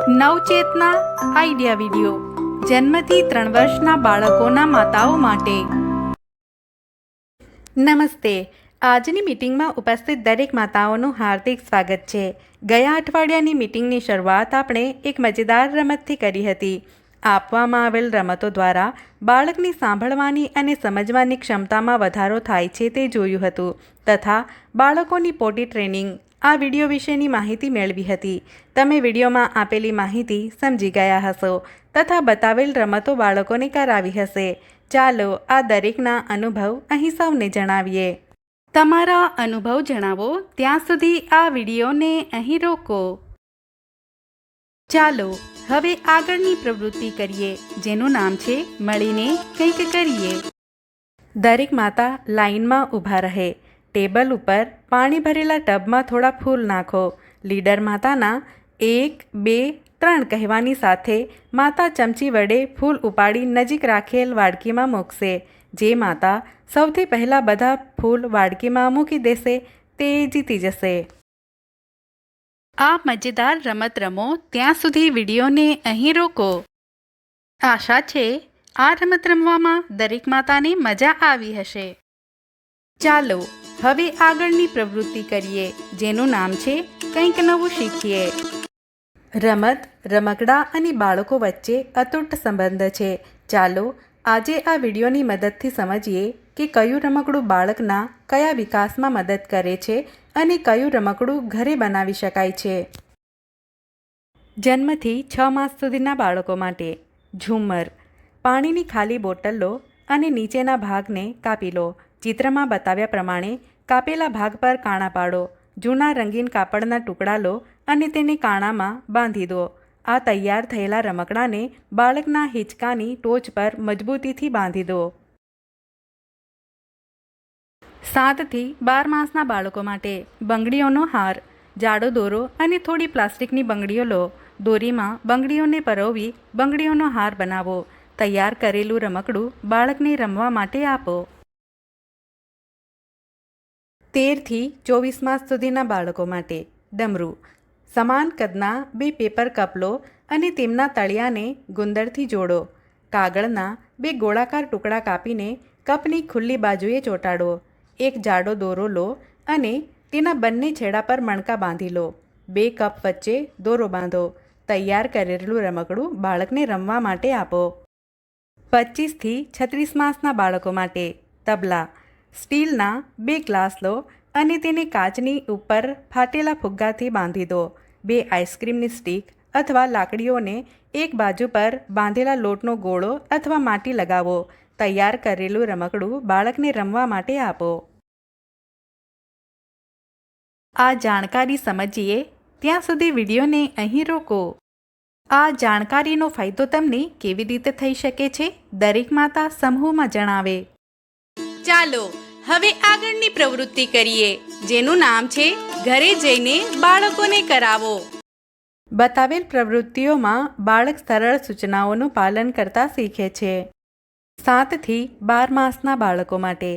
નવચેતના idea video જન્મથી 3 વર્ષના બાળકોના માતાઓ માટે। નમસ્તે। આજની મીટિંગમાં ઉપસ્થિત દરેક માતાઓનું હાર્દિક સ્વાગત છે। ગયા અઠવાડિયાની મીટિંગની શરૂઆત આપણે એક મજેદાર રમતથી કરી હતી। આપવામાં આવેલ રમતો દ્વારા બાળકની સાંભળવાની અને સમજવાની ક્ષમતામાં વધારો થાય છે તે જોયું હતું તથા બાળકોની પોટી ટ્રેનિંગ આ વિડીયો વિશેની માહિતી મેળવી હતી। તમે વિડીયોમાં આપેલી માહિતી સમજી ગયા હશો તથા બતાવેલ રમતો બાળકોને કરાવી હશે। ચાલો આ દરેકના અનુભવ અહીં સૌને જણાવીએ। તમારા અનુભવ જણાવો ત્યાં સુધી આ વિડીયોને અહીં રોકો। ચાલો હવે આગળની પ્રવૃત્તિ કરીએ જેનું નામ છે મળીને કંઈક કરીએ। દરેક માતા લાઈનમાં ઊભા રહે। ટેબલ ઉપર પાણી ભરેલા ટબમાં થોડા ફૂલ નાખો। લીડર માતાના 1, 2, 3 કહેવાની સાથે માતા ચમચી વડે ફૂલ ઉપાડી નજીક રાખેલ વાડકીમાં મૂકશે। જે માતા સૌથી પહેલાં બધા ફૂલ વાડકીમાં મૂકી દેશે તે જીતી જશે। આ મજેદાર રમત રમો ત્યાં સુધી વિડીયોને અહીં રોકો। આશા છે આ રમત રમવામાં દરેક માતાને મજા આવી હશે। ચાલો હવે આગળની પ્રવૃત્તિ કરીએ જેનું નામ છે કંઈક નવું શીખીએ। રમત રમકડા અને બાળકો વચ્ચે અતૂટ સંબંધ છે। ચાલો આજે આ વિડીયોની મદદથી સમજીએ કે કયું રમકડું બાળકના કયા વિકાસમાં મદદ કરે છે અને કયું રમકડું ઘરે બનાવી શકાય છે। જન્મથી 6 માસ સુધીના બાળકો માટે ઝુમ્મર। પાણીની ખાલી બોટલ લો અને નીચેના ભાગને કાપી લો। ચિત્રમાં બતાવ્યા પ્રમાણે કાપેલા ભાગ પર કાણા પાડો। જૂના રંગીન કાપડના ટુકડા લો અને તેને કાણામાં બાંધી દો। આ તૈયાર થયેલા રમકડાને બાળકના હિંચકાની ટોચ પર મજબૂતીથી બાંધી દો। 7 થી 12 માસના બાળકો માટે બંગડીઓનો હાર। જાડો દોરો અને થોડી પ્લાસ્ટિકની બંગડીઓ લો। દોરીમાં બંગડીઓને પરોવી બંગડીઓનો હાર બનાવો। તૈયાર કરેલું રમકડું બાળકને રમવા માટે આપો। 13 થી 24 માસ સુધીના બાળકો માટે ડમરું। સમાન કદના 2 પેપર કપ લો અને તેમના તળિયાને ગુંદરથી જોડો। કાગળના 2 ગોળાકાર ટુકડા કાપીને કપની ખુલ્લી બાજુએ ચોંટાડો। એક જાડો દોરો લો અને તેના બંને છેડા પર મણકા બાંધી લો। 2 કપ વચ્ચે દોરો બાંધો। તૈયાર કરેલું રમકડું બાળકને રમવા માટે આપો। 25 થી 36 માસના બાળકો માટે તબલા। સ્ટીલના 2 ગ્લાસ લો અને તેને કાચની ઉપર ફાટેલા ફુગ્ગાથી બાંધી દો। 2 આઈસ્ક્રીમની સ્ટીક અથવા લાકડીઓને એક બાજુ પર બાંધેલા લોટનો ગોળો અથવા માટી લગાવો। તૈયાર કરેલું રમકડું બાળકને રમવા માટે આપો। આ જાણકારી સમજીએ ત્યાં સુધી વિડીયોને અહીં રોકો। આ જાણકારીનો ફાયદો તમને કેવી રીતે થઈ શકે છે દરેક માતા સમૂહમાં જણાવે। ચાલો હવે આગળની પ્રવૃત્તિ કરીએ જેનું નામ છે ઘરે જઈને બાળકોને કરાવો। બતાવેલ પ્રવૃત્તિઓમાં બાળક સરળ સૂચનાઓનું પાલન કરતા શીખે છે। 7 થી 12 માસના બાળકો માટે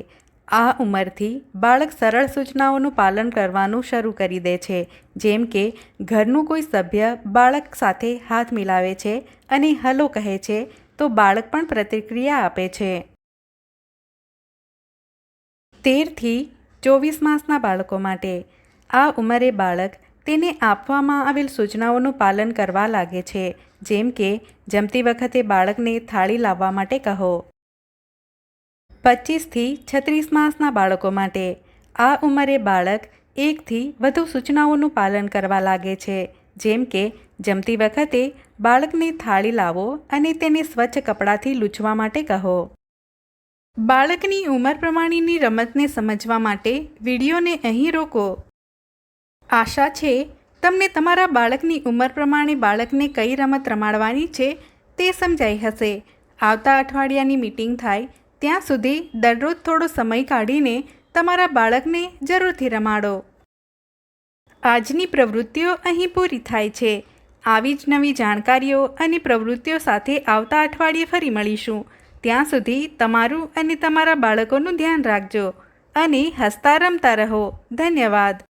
આ ઉંમરથી બાળક સરળ સૂચનાઓનું પાલન કરવાનું શરૂ કરી દે છે। જેમ કે ઘરનું કોઈ સભ્ય બાળક સાથે હાથ મિલાવે છે અને હલો કહે છે તો બાળક પણ પ્રતિક્રિયા આપે છે। 13 થી 24 માસના બાળકો માટે આ ઉંમરે બાળક તેને આપવામાં આવેલ સૂચનાઓનું પાલન કરવા લાગે છે। જેમ કે જમતી વખતે બાળકને થાળી લાવવા માટે કહો। 25 થી 36 માસના બાળકો માટે આ ઉંમરે બાળક 1 થી વધુ સૂચનાઓનું પાલન કરવા લાગે છે। જેમ કે જમતી વખતે બાળકને થાળી લાવો અને તેને સ્વચ્છ કપડાથી લૂછવા માટે કહો। બાળકની ઉંમર પ્રમાણેની રમતને સમજવા માટે વિડીયોને અહીં રોકો। આશા છે તમને તમારા બાળકની ઉંમર પ્રમાણે બાળકને કઈ રમત રમાડવાની છે તે સમજાઈ હશે। આવતા અઠવાડિયાની મીટિંગ થાય ત્યાં સુધી દરરોજ થોડો સમય કાઢીને તમારા બાળકને જરૂરથી રમાડો। આજની પ્રવૃત્તિઓ અહીં પૂરી થાય છે। આવી જ નવી જાણકારીઓ અને પ્રવૃત્તિઓ સાથે આવતા અઠવાડિયે ફરી મળીશું। ત્યાં સુધી તમારું અને તમારા બાળકોનું ધ્યાન રાખજો અને હસતા રમતા રહો। ધન્યવાદ।